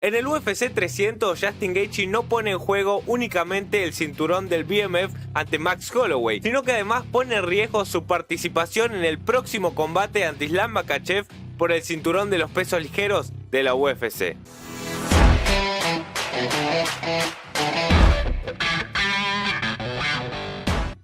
En el UFC 300, Justin Gaethje no pone en juego únicamente el cinturón del BMF ante Max Holloway, sino que además pone en riesgo su participación en el próximo combate ante Islam Makhachev por el cinturón de los pesos ligeros de la UFC.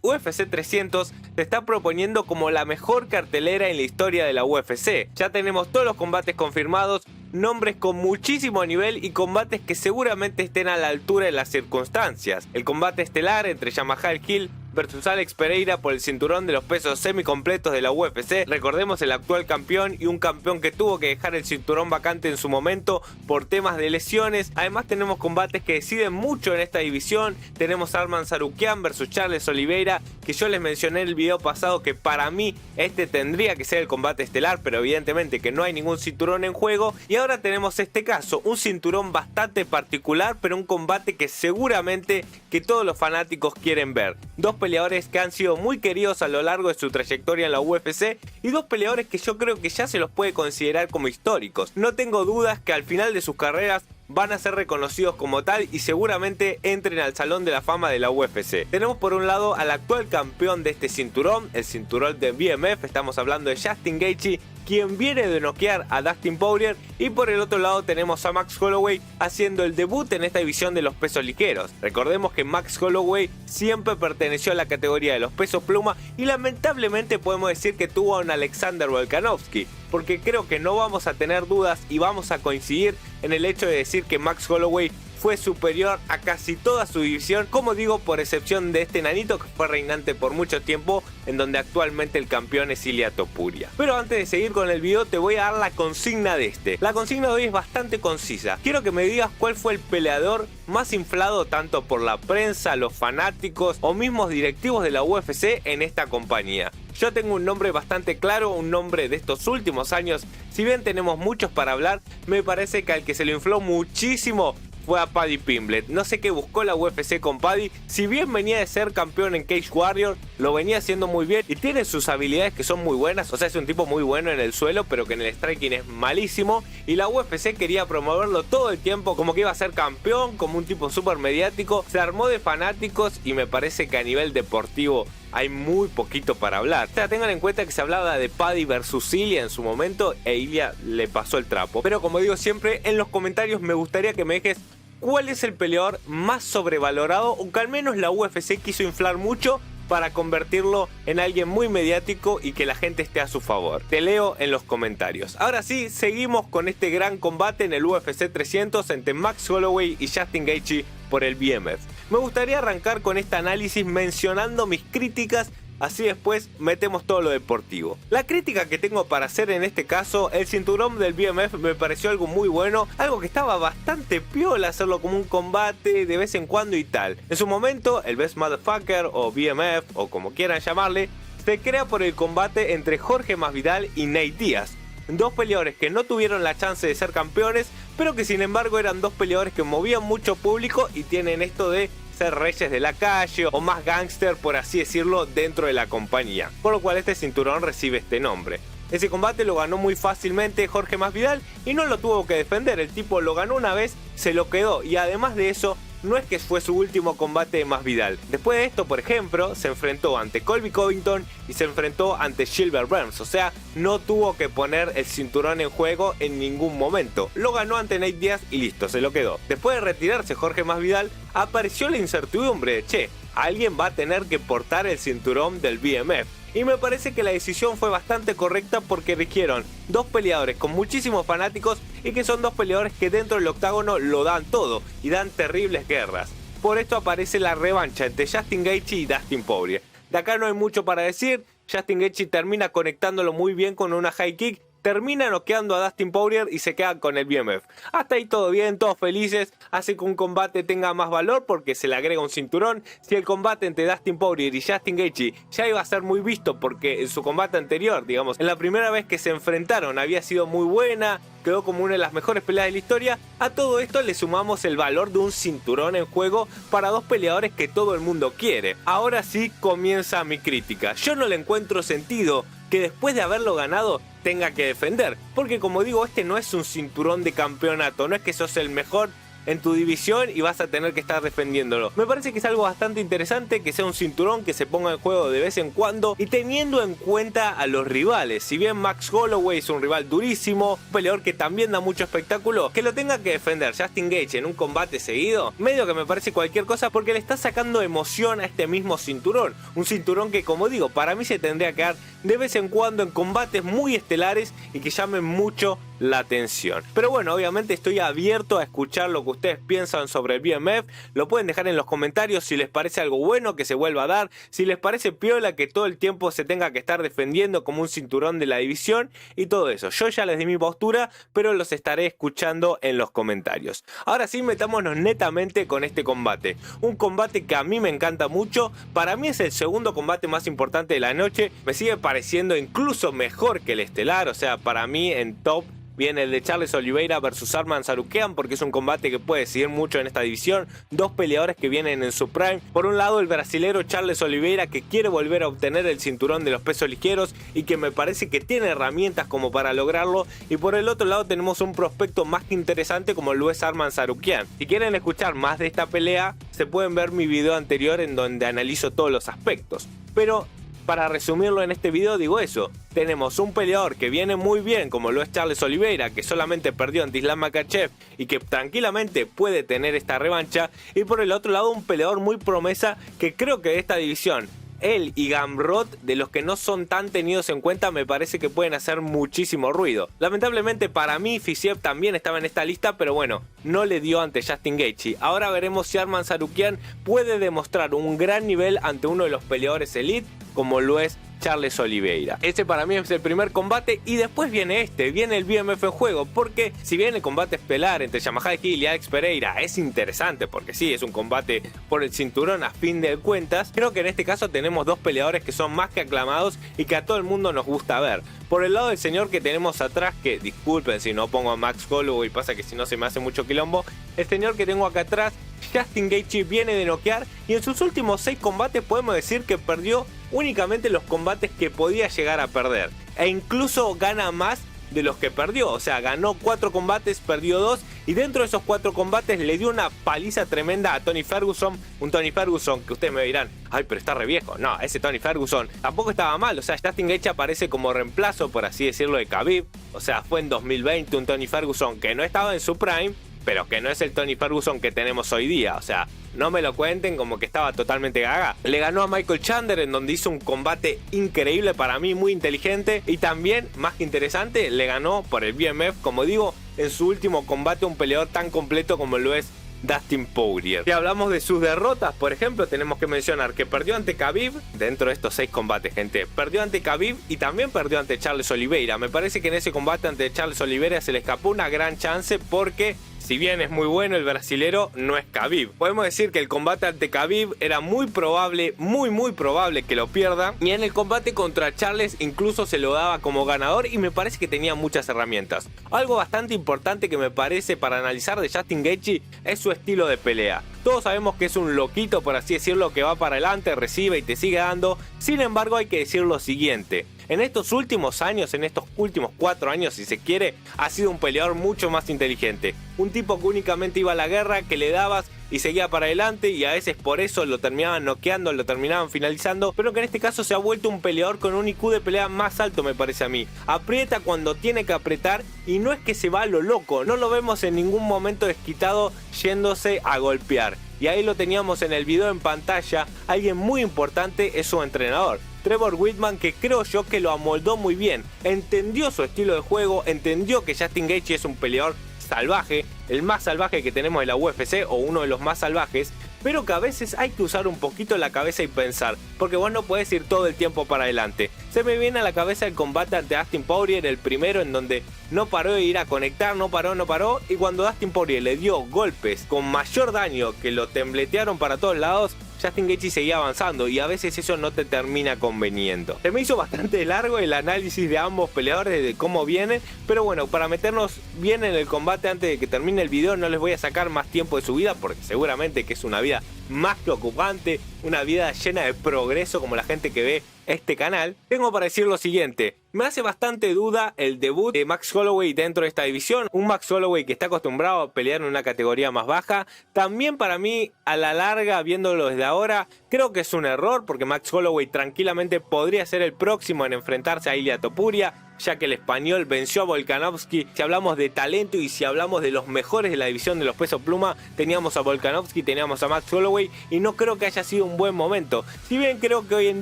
UFC 300 se está proponiendo como la mejor cartelera en la historia de la UFC. Ya tenemos todos los combates confirmados, nombres con muchísimo nivel y combates que seguramente estén a la altura de las circunstancias. El combate estelar entre Jamahal Hill versus Alex Pereira por el cinturón de los pesos semicompletos de la UFC. Recordemos, el actual campeón y un campeón que tuvo que dejar el cinturón vacante en su momento por temas de lesiones. Además tenemos combates que deciden mucho en esta división. Tenemos Arman Tsarukyan versus Charles Oliveira, que yo les mencioné en el video pasado que para mí este tendría que ser el combate estelar, pero evidentemente que no hay ningún cinturón en juego. Y ahora tenemos este caso, un cinturón bastante particular, pero un combate que seguramente que todos los fanáticos quieren ver. Dos peleadores que han sido muy queridos a lo largo de su trayectoria en la UFC y dos peleadores que yo creo que ya se los puede considerar como históricos. No tengo dudas que al final de sus carreras van a ser reconocidos como tal y seguramente entren al Salón de la Fama de la UFC. Tenemos por un lado al actual campeón de este cinturón, el cinturón de BMF, estamos hablando de Justin Gaethje, quien viene de noquear a Dustin Poirier, y por el otro lado tenemos a Max Holloway haciendo el debut en esta división de los pesos ligeros. Recordemos que Max Holloway siempre perteneció a la categoría de los pesos pluma y lamentablemente podemos decir que tuvo a un Alexander Volkanovski, porque creo que no vamos a tener dudas y vamos a coincidir en el hecho de decir que Max Holloway fue superior a casi toda su división, como digo, por excepción de este nanito que fue reinante por mucho tiempo, en donde actualmente el campeón es Ilia Topuria. Pero antes de seguir con el video te voy a dar la consigna de este. La consigna de hoy es bastante concisa. Quiero que me digas cuál fue el peleador más inflado tanto por la prensa, los fanáticos o mismos directivos de la UFC en esta compañía. Yo tengo un nombre bastante claro, un nombre de estos últimos años. Si bien tenemos muchos para hablar, me parece que al que se lo infló muchísimo fue a Paddy Pimblett. No sé qué buscó la UFC con Paddy. Si bien venía de ser campeón en Cage Warrior, lo venía haciendo muy bien y tiene sus habilidades que son muy buenas. O sea, es un tipo muy bueno en el suelo, pero que en el striking es malísimo. Y la UFC quería promoverlo todo el tiempo como que iba a ser campeón, como un tipo súper mediático. Se armó de fanáticos y me parece que a nivel deportivo hay muy poquito para hablar. O sea, tengan en cuenta que se hablaba de Paddy versus Ilia en su momento e Ilia le pasó el trapo. Pero como digo siempre, en los comentarios me gustaría que me dejes cuál es el peleador más sobrevalorado o que al menos la UFC quiso inflar mucho para convertirlo en alguien muy mediático y que la gente esté a su favor. Te leo en los comentarios. Ahora sí, seguimos con este gran combate en el UFC 300 entre Max Holloway y Justin Gaethje por el BMF. Me gustaría arrancar con este análisis mencionando mis críticas, así después metemos todo lo deportivo. La crítica que tengo para hacer en este caso, el cinturón del BMF me pareció algo muy bueno, algo que estaba bastante piola hacerlo como un combate de vez en cuando y tal. En su momento, el Best Motherfucker o BMF o como quieran llamarle, se crea por el combate entre Jorge Masvidal y Nate Diaz. Dos peleadores que no tuvieron la chance de ser campeones, pero que sin embargo eran dos peleadores que movían mucho público y tienen esto de ser reyes de la calle o más gángster, por así decirlo, dentro de la compañía, por lo cual este cinturón recibe este nombre. Ese combate lo ganó muy fácilmente Jorge Masvidal y no lo tuvo que defender, el tipo lo ganó una vez, se lo quedó y además de eso no es que fue su último combate de Masvidal. Después de esto, por ejemplo, se enfrentó ante Colby Covington y se enfrentó ante Gilbert Burns. O sea, no tuvo que poner el cinturón en juego en ningún momento. Lo ganó ante Nate Diaz y listo, se lo quedó. Después de retirarse Jorge Masvidal, apareció la incertidumbre de, che, alguien va a tener que portar el cinturón del BMF. Y me parece que la decisión fue bastante correcta porque eligieron dos peleadores con muchísimos fanáticos y que son dos peleadores que dentro del octágono lo dan todo y dan terribles guerras. Por esto aparece la revancha entre Justin Gaethje y Dustin Poirier. De acá no hay mucho para decir, Justin Gaethje termina conectándolo muy bien con una high kick, termina noqueando a Dustin Poirier y se queda con el BMF. Hasta ahí todo bien, todos felices, hace que un combate tenga más valor porque se le agrega un cinturón. Si el combate entre Dustin Poirier y Justin Gaethje ya iba a ser muy visto porque en su combate anterior, digamos, en la primera vez que se enfrentaron había sido muy buena, quedó como una de las mejores peleas de la historia, a todo esto le sumamos el valor de un cinturón en juego para dos peleadores que todo el mundo quiere. Ahora sí comienza mi crítica. Yo no le encuentro sentido que después de haberlo ganado tenga que defender. Porque como digo, este no es un cinturón de campeonato, no es que sos el mejor en tu división y vas a tener que estar defendiéndolo. Me parece que es algo bastante interesante que sea un cinturón que se ponga en juego de vez en cuando y teniendo en cuenta a los rivales. Si bien Max Holloway es un rival durísimo, un peleador que también da mucho espectáculo, que lo tenga que defender Justin Gaethje en un combate seguido, medio que me parece cualquier cosa porque le está sacando emoción a este mismo cinturón. Un cinturón que, como digo, para mí se tendría que dar de vez en cuando en combates muy estelares y que llamen mucho la atención. Pero bueno, obviamente estoy abierto a escuchar lo que ustedes piensan sobre el BMF. Lo pueden dejar en los comentarios si les parece algo bueno que se vuelva a dar, si les parece piola que todo el tiempo se tenga que estar defendiendo como un cinturón de la división y todo eso. Yo ya les di mi postura, pero los estaré escuchando en los comentarios. Ahora sí, metámonos netamente con este combate. Un combate que a mí me encanta mucho. Para mí es el segundo combate más importante de la noche. Me sigue pareciendo incluso mejor que el estelar. O sea, para mí en top viene el de Charles Oliveira versus Arman Tsarukyan, porque es un combate que puede decidir mucho en esta división. Dos peleadores que vienen en su prime. Por un lado, el brasilero Charles Oliveira, que quiere volver a obtener el cinturón de los pesos ligeros y que me parece que tiene herramientas como para lograrlo. Y por el otro lado tenemos un prospecto más que interesante como lo es Arman Tsarukyan. Si quieren escuchar más de esta pelea, se pueden ver mi video anterior en donde analizo todos los aspectos. Pero para resumirlo en este video digo eso: tenemos un peleador que viene muy bien como lo es Charles Oliveira, que solamente perdió ante Islam Makhachev y que tranquilamente puede tener esta revancha, y por el otro lado un peleador muy promesa que creo que de esta división, él y Gamrot, de los que no son tan tenidos en cuenta, me parece que pueden hacer muchísimo ruido. Lamentablemente para mí Fiziev también estaba en esta lista, pero bueno, no le dio ante Justin Gaethje. Ahora veremos si Arman Tsarukyan puede demostrar un gran nivel ante uno de los peleadores elite como lo es Charles Oliveira. Ese para mí es el primer combate y después viene viene el BMF en juego, porque si bien el combate estelar entre Yamahide Hill y Alex Pereira es interesante, porque sí, es un combate por el cinturón a fin de cuentas, creo que en este caso tenemos dos peleadores que son más que aclamados y que a todo el mundo nos gusta ver. Por el lado del señor que tenemos atrás, que disculpen si no pongo a Max Holloway, pasa que si no se me hace mucho quilombo, el señor que tengo acá atrás, Justin Gaethje, viene de noquear y en sus últimos 6 combates podemos decir que perdió únicamente los combates que podía llegar a perder, e incluso gana más de los que perdió. O sea, ganó 4 combates, perdió 2, y dentro de esos 4 combates le dio una paliza tremenda a Tony Ferguson. Un Tony Ferguson que ustedes me dirán, ay, pero está re viejo. No, ese Tony Ferguson tampoco estaba mal. O sea, Justin Gaethje aparece como reemplazo, por así decirlo, de Khabib. O sea, fue en 2020 un Tony Ferguson que no estaba en su prime, pero que no es el Tony Ferguson que tenemos hoy día. O sea, no me lo cuenten como que estaba totalmente gaga. Le ganó a Michael Chandler, en donde hizo un combate increíble, para mí muy inteligente. Y también, más que interesante, le ganó por el BMF, como digo, en su último combate, un peleador tan completo como lo es Dustin Poirier. Si hablamos de sus derrotas, por ejemplo, tenemos que mencionar que perdió ante Khabib, dentro de estos 6 combates, gente. Perdió ante Khabib y también perdió ante Charles Oliveira. Me parece que en ese combate ante Charles Oliveira se le escapó una gran chance, porque si bien es muy bueno el brasilero, no es Khabib. Podemos decir que el combate ante Khabib era muy probable, muy probable que lo pierda. Y en el combate contra Charles incluso se lo daba como ganador y me parece que tenía muchas herramientas. Algo bastante importante que me parece para analizar de Justin Gaethje es su estilo de pelea. Todos sabemos que es un loquito, por así decirlo, que va para adelante, recibe y te sigue dando. Sin embargo, hay que decir lo siguiente: en estos últimos años, en estos últimos 4 años si se quiere, ha sido un peleador mucho más inteligente. Un tipo que únicamente iba a la guerra, que le dabas y seguía para adelante, y a veces por eso lo terminaban noqueando, lo terminaban finalizando, pero que en este caso se ha vuelto un peleador con un IQ de pelea más alto, me parece a mí. Aprieta cuando tiene que apretar y no es que se va a lo loco, no lo vemos en ningún momento desquitado yéndose a golpear. Y ahí lo teníamos en el video en pantalla. Alguien muy importante es su entrenador, Trevor Wittman, que creo yo que lo amoldó muy bien. Entendió su estilo de juego, entendió que Justin Gaethje es un peleador salvaje, el más salvaje que tenemos en la UFC, o uno de los más salvajes, pero que a veces hay que usar un poquito la cabeza y pensar, porque vos no podés ir todo el tiempo para adelante. Se me viene a la cabeza el combate ante Dustin Poirier, el primero, en donde no paró de ir a conectar, no paró, y cuando Dustin Poirier le dio golpes con mayor daño, que lo tembletearon para todos lados, Justin Gaethje seguía avanzando y a veces eso no te termina conveniendo. Se me hizo bastante largo el análisis de ambos peleadores, de cómo vienen, pero bueno, para meternos bien en el combate antes de que termine el video, no les voy a sacar más tiempo de su vida porque seguramente que es una vida más que ocupante, una vida llena de progreso como la gente que ve este canal. Tengo para decir lo siguiente: me hace bastante duda el debut de Max Holloway dentro de esta división, un Max Holloway que está acostumbrado a pelear en una categoría más baja. También para mí, a la larga, viéndolo desde ahora, creo que es un error porque Max Holloway tranquilamente podría ser el próximo en enfrentarse a Ilia Topuria, ya que el español venció a Volkanovski. Si hablamos de talento y si hablamos de los mejores de la división de los pesos pluma, teníamos a Volkanovski, teníamos a Max Holloway, y no creo que haya sido un buen momento. Si bien creo que hoy en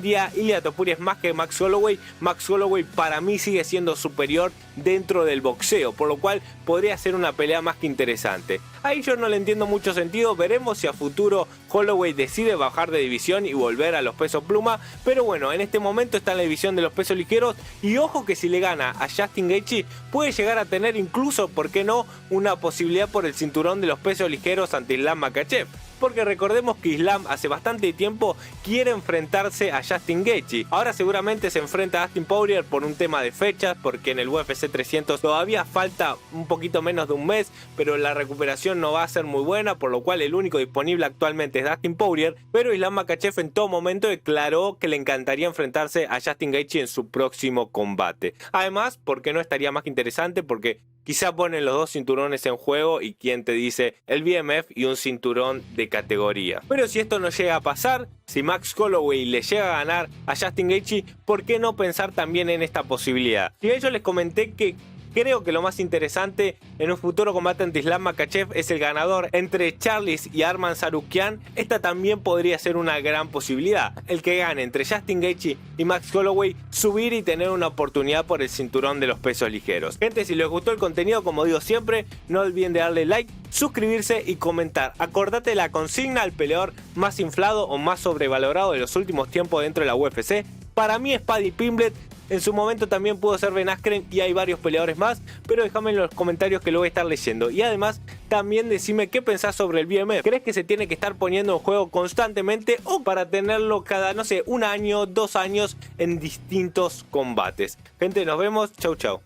día Ilia Topuria es más que Max Holloway para mí sigue siendo superior dentro del boxeo, por lo cual podría ser una pelea más que interesante. Ahí yo no le entiendo mucho sentido, veremos si a futuro Holloway decide bajar de división y volver a los pesos pluma, pero bueno, en este momento está en la división de los pesos ligeros, y ojo que si le gana a Justin Gaethje puede llegar a tener incluso, ¿por qué no?, una posibilidad por el cinturón de los pesos ligeros ante Islam Makhachev. Porque recordemos que Islam hace bastante tiempo quiere enfrentarse a Justin Gaethje. Ahora seguramente se enfrenta a Dustin Poirier por un tema de fechas, porque en el UFC 300 todavía falta un poquito menos de un mes, pero la recuperación no va a ser muy buena, por lo cual el único disponible actualmente es Dustin Poirier. Pero Islam Makhachev en todo momento declaró que le encantaría enfrentarse a Justin Gaethje en su próximo combate. Además, porque no estaría más que interesante, porque quizá ponen los dos cinturones en juego y quién te dice el BMF y un cinturón de categoría. Pero si esto no llega a pasar, si Max Holloway le llega a ganar a Justin Gaethje, ¿por qué no pensar también en esta posibilidad? Si bien yo les comenté que creo que lo más interesante en un futuro combate ante Islam Makhachev es el ganador entre Charles y Arman Tsarukyan, esta también podría ser una gran posibilidad. El que gane entre Justin Gaethje y Max Holloway, subir y tener una oportunidad por el cinturón de los pesos ligeros. Gente, si les gustó el contenido, como digo siempre, no olviden de darle like, suscribirse y comentar. Acordate de la consigna: al peleador más inflado o más sobrevalorado de los últimos tiempos dentro de la UFC. Para mí es Paddy Pimblett. En su momento también pudo ser Ben Askren y hay varios peleadores más, pero déjame en los comentarios que lo voy a estar leyendo. Y además también decime qué pensás sobre el BMF. ¿Crees que se tiene que estar poniendo en juego constantemente o para tenerlo cada, no sé, un año, 2 años en distintos combates? Gente, nos vemos. Chau, chau.